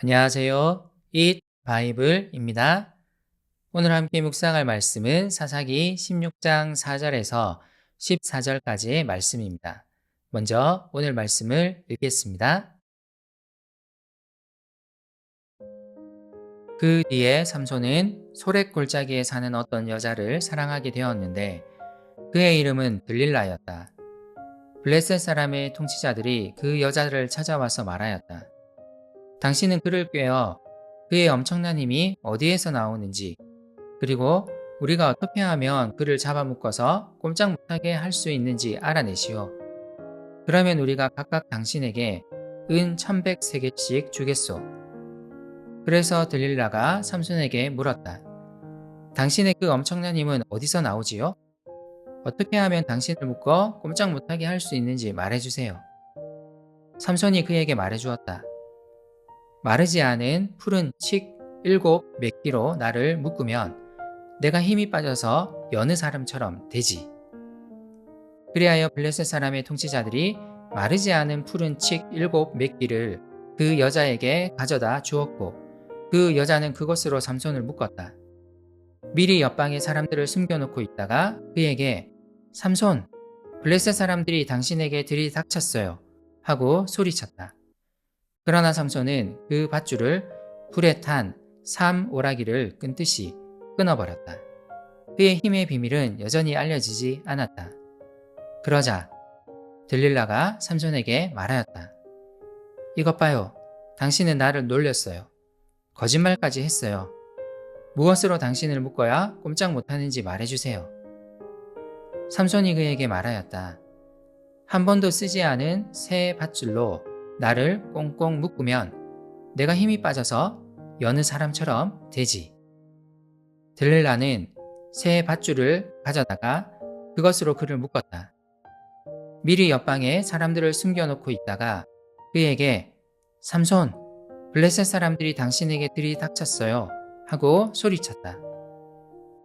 안녕하세요. 잇 바이블입니다. 오늘 함께 묵상할 말씀은 사사기 16장 4절에서 14절까지의 말씀입니다. 먼저 오늘 말씀을 읽겠습니다. 그 뒤에 삼손은 소렛 골짜기에 사는 어떤 여자를 사랑하게 되었는데 그의 이름은 들릴라였다. 블레셋 사람의 통치자들이 그 여자를 찾아와서 말하였다. 당신은 그를 꿰어 그의 엄청난 힘이 어디에서 나오는지, 그리고 우리가 어떻게 하면 그를 잡아묶어서 꼼짝 못하게 할 수 있는지 알아내시오. 그러면 우리가 각각 당신에게 은 1100세겔씩 주겠소. 그래서 들릴라가 삼손에게 물었다. 당신의 그 엄청난 힘은 어디서 나오지요? 어떻게 하면 당신을 묶어 꼼짝 못하게 할 수 있는지 말해주세요. 삼손이 그에게 말해주었다. 마르지 않은 푸른 칡 7 맵기로 나를 묶으면 내가 힘이 빠져서 여느 사람처럼 되지. 그리하여 블레셋 사람의 통치자들이 마르지 않은 푸른 칡 7 맵기를 그 여자에게 가져다 주었고 그 여자는 그것으로 삼손을 묶었다. 미리 옆방에 사람들을 숨겨놓고 있다가 그에게 삼손, 블레셋 사람들이 당신에게 들이닥쳤어요 하고 소리쳤다. 그러나 삼손은 그 밧줄을 불에 탄 삼오라기를 끈듯이 끊어버렸다. 그의 힘의 비밀은 여전히 알려지지 않았다. 그러자 들릴라가 삼손에게 말하였다. 이것 봐요. 당신은 나를 놀렸어요. 거짓말까지 했어요. 무엇으로 당신을 묶어야 꼼짝 못하는지 말해주세요. 삼손이 그에게 말하였다. 한 번도 쓰지 않은 새 밧줄로 나를 꽁꽁 묶으면 내가 힘이 빠져서 여느 사람처럼 되지. 들릴라는 새 밧줄을 가져다가 그것으로 그를 묶었다. 미리 옆방에 사람들을 숨겨놓고 있다가 그에게 삼손, 블레셋 사람들이 당신에게 들이닥쳤어요 하고 소리쳤다.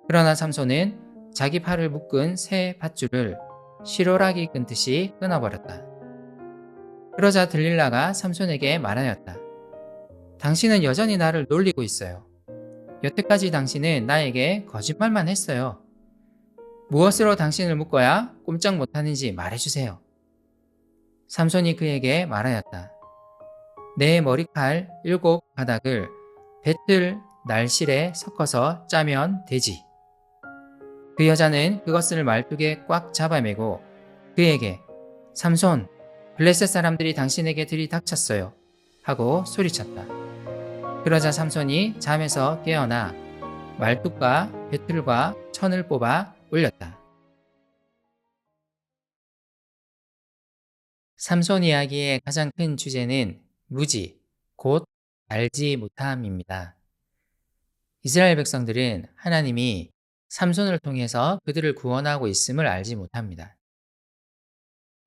그러나 삼손은 자기 팔을 묶은 새 밧줄을 실오라기 끈듯이 끊어버렸다. 그러자 들릴라가 삼손에게 말하였다. 당신은 여전히 나를 놀리고 있어요. 여태까지 당신은 나에게 거짓말만 했어요. 무엇으로 당신을 묶어야 꼼짝 못하는지 말해주세요. 삼손이 그에게 말하였다. 내 머리칼 7가닥을 배틀 날실에 섞어서 짜면 되지. 그 여자는 그것을 말뚝에 꽉 잡아매고 그에게 삼손, 블레셋 사람들이 당신에게 들이닥쳤어요 하고 소리쳤다. 그러자 삼손이 잠에서 깨어나 말뚝과 배틀과 천을 뽑아 올렸다. 삼손 이야기의 가장 큰 주제는 무지, 곧 알지 못함입니다. 이스라엘 백성들은 하나님이 삼손을 통해서 그들을 구원하고 있음을 알지 못합니다.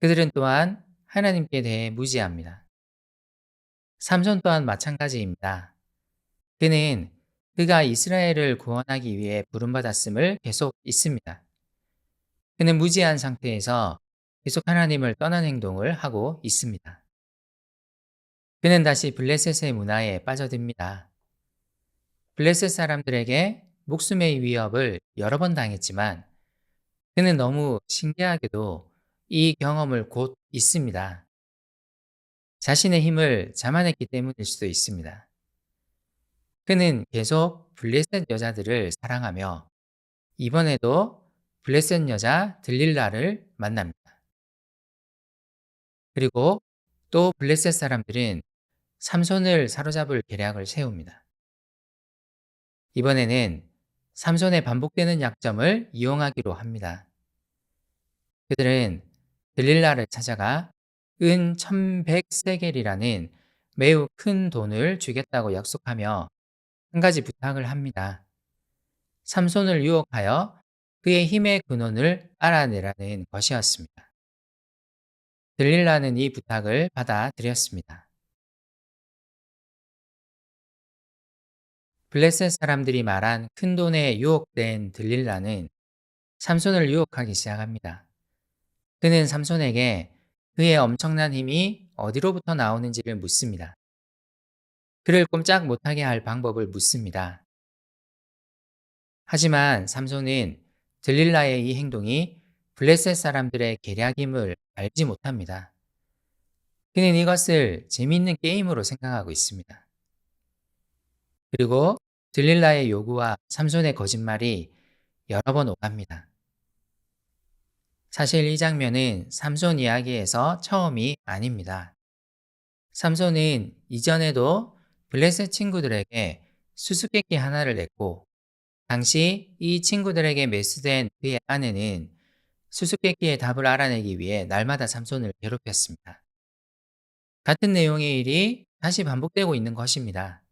그들은 또한 하나님께 대해 무지합니다. 삼손 또한 마찬가지입니다. 그는 그가 이스라엘을 구원하기 위해 부름받았음을 계속 믿습니다. 그는 무지한 상태에서 계속 하나님을 떠난 행동을 하고 있습니다. 그는 다시 블레셋의 문화에 빠져듭니다. 블레셋 사람들에게 목숨의 위협을 여러 번 당했지만 그는 너무 신기하게도 이 경험을 곧 잊습니다. 자신의 힘을 자만했기 때문일 수도 있습니다. 그는 계속 블레셋 여자들을 사랑하며 이번에도 블레셋 여자 들릴라를 만납니다. 그리고 또 블레셋 사람들은 삼손을 사로잡을 계략을 세웁니다. 이번에는 삼손의 반복되는 약점을 이용하기로 합니다. 그들은 들릴라를 찾아가 은 1100세겔이라는 매우 큰 돈을 주겠다고 약속하며 한 가지 부탁을 합니다. 삼손을 유혹하여 그의 힘의 근원을 알아내라는 것이었습니다. 들릴라는 이 부탁을 받아들였습니다. 블레셋 사람들이 말한 큰 돈에 유혹된 들릴라는 삼손을 유혹하기 시작합니다. 그는 삼손에게 그의 엄청난 힘이 어디로부터 나오는지를 묻습니다. 그를 꼼짝 못하게 할 방법을 묻습니다. 하지만 삼손은 들릴라의 이 행동이 블레셋 사람들의 계략임을 알지 못합니다. 그는 이것을 재미있는 게임으로 생각하고 있습니다. 그리고 들릴라의 요구와 삼손의 거짓말이 여러 번 오갑니다. 사실 이 장면은 삼손 이야기에서 처음이 아닙니다. 삼손은 이전에도 블레셋 친구들에게 수수께끼 하나를 냈고, 당시 이 친구들에게 매수된 그의 아내는 수수께끼의 답을 알아내기 위해 날마다 삼손을 괴롭혔습니다. 같은 내용의 일이 다시 반복되고 있는 것입니다.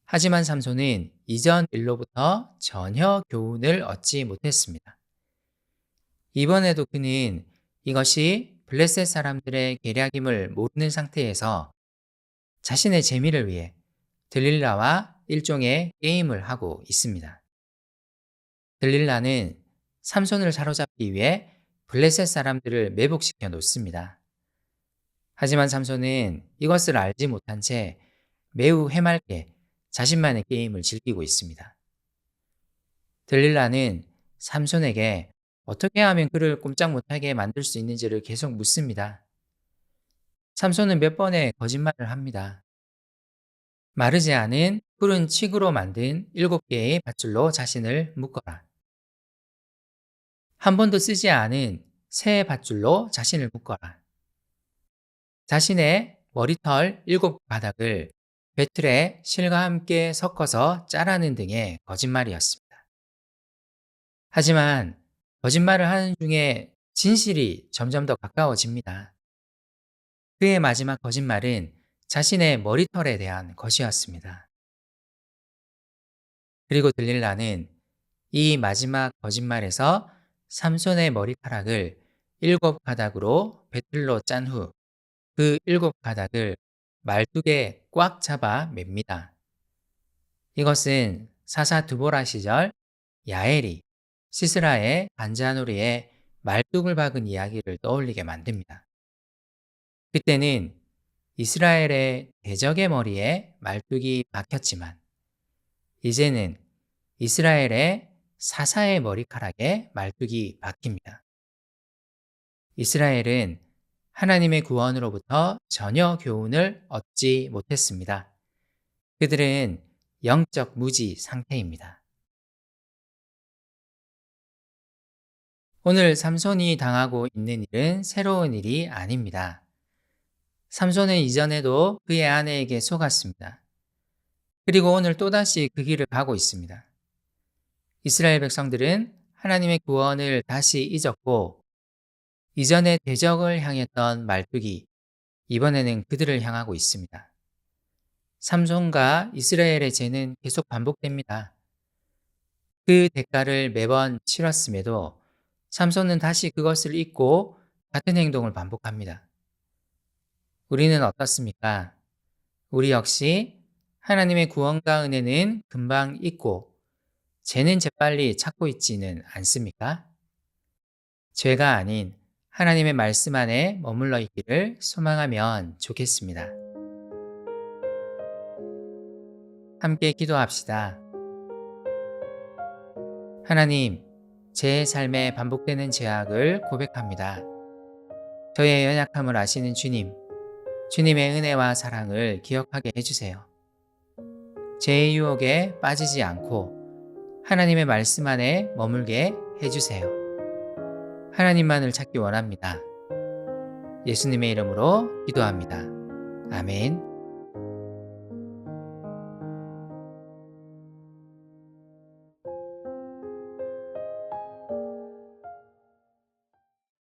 하지만 삼손은 이전 일로부터 전혀 교훈을 얻지 못했습니다. 이번에도 그는 이것이 블레셋 사람들의 계략임을 모르는 상태에서 자신의 재미를 위해 들릴라와 일종의 게임을 하고 있습니다. 들릴라는 삼손을 사로잡기 위해 블레셋 사람들을 매복시켜 놓습니다. 하지만 삼손은 이것을 알지 못한 채 매우 해맑게 자신만의 게임을 즐기고 있습니다. 들릴라는 삼손에게 어떻게 하면 그를 꼼짝 못하게 만들 수 있는지를 계속 묻습니다. 삼손은 몇 번의 거짓말을 합니다. 마르지 않은 푸른 칡으로 만든 7개의 밧줄로 자신을 묶어라. 한 번도 쓰지 않은 새 밧줄로 자신을 묶어라. 자신의 머리털 7가닥을 배틀에 실과 함께 섞어서 짜라는 등의 거짓말이었습니다. 하지만 거짓말을 하는 중에 진실이 점점 더 가까워집니다. 그의 마지막 거짓말은 자신의 머리털에 대한 것이었습니다. 그리고 들릴라는 이 마지막 거짓말에서 삼손의 머리카락을 7가닥으로 배틀로 짠 후 그 7가닥을 말뚝에 꽉 잡아 맵니다. 이것은 사사 드보라 시절 야엘이 시스라의 간자놀이에 말뚝을 박은 이야기를 떠올리게 만듭니다. 그때는 이스라엘의 대적의 머리에 말뚝이 박혔지만 이제는 이스라엘의 사사의 머리카락에 말뚝이 박힙니다. 이스라엘은 하나님의 구원으로부터 전혀 교훈을 얻지 못했습니다. 그들은 영적 무지 상태입니다. 오늘 삼손이 당하고 있는 일은 새로운 일이 아닙니다. 삼손은 이전에도 그의 아내에게 속았습니다. 그리고 오늘 또다시 그 길을 가고 있습니다. 이스라엘 백성들은 하나님의 구원을 다시 잊었고 이전에 대적을 향했던 말뚝이 이번에는 그들을 향하고 있습니다. 삼손과 이스라엘의 죄는 계속 반복됩니다. 그 대가를 매번 치렀음에도 삼손은 다시 그것을 잊고 같은 행동을 반복합니다. 우리는 어떻습니까? 우리 역시 하나님의 구원과 은혜는 금방 잊고 죄는 재빨리 찾고 있지는 않습니까? 죄가 아닌 하나님의 말씀 안에 머물러 있기를 소망하면 좋겠습니다. 함께 기도합시다. 하나님, 제 삶에 반복되는 죄악을 고백합니다. 저의 연약함을 아시는 주님, 주님의 은혜와 사랑을 기억하게 해주세요. 죄의 유혹에 빠지지 않고 하나님의 말씀 안에 머물게 해주세요. 하나님만을 찾기 원합니다. 예수님의 이름으로 기도합니다. 아멘.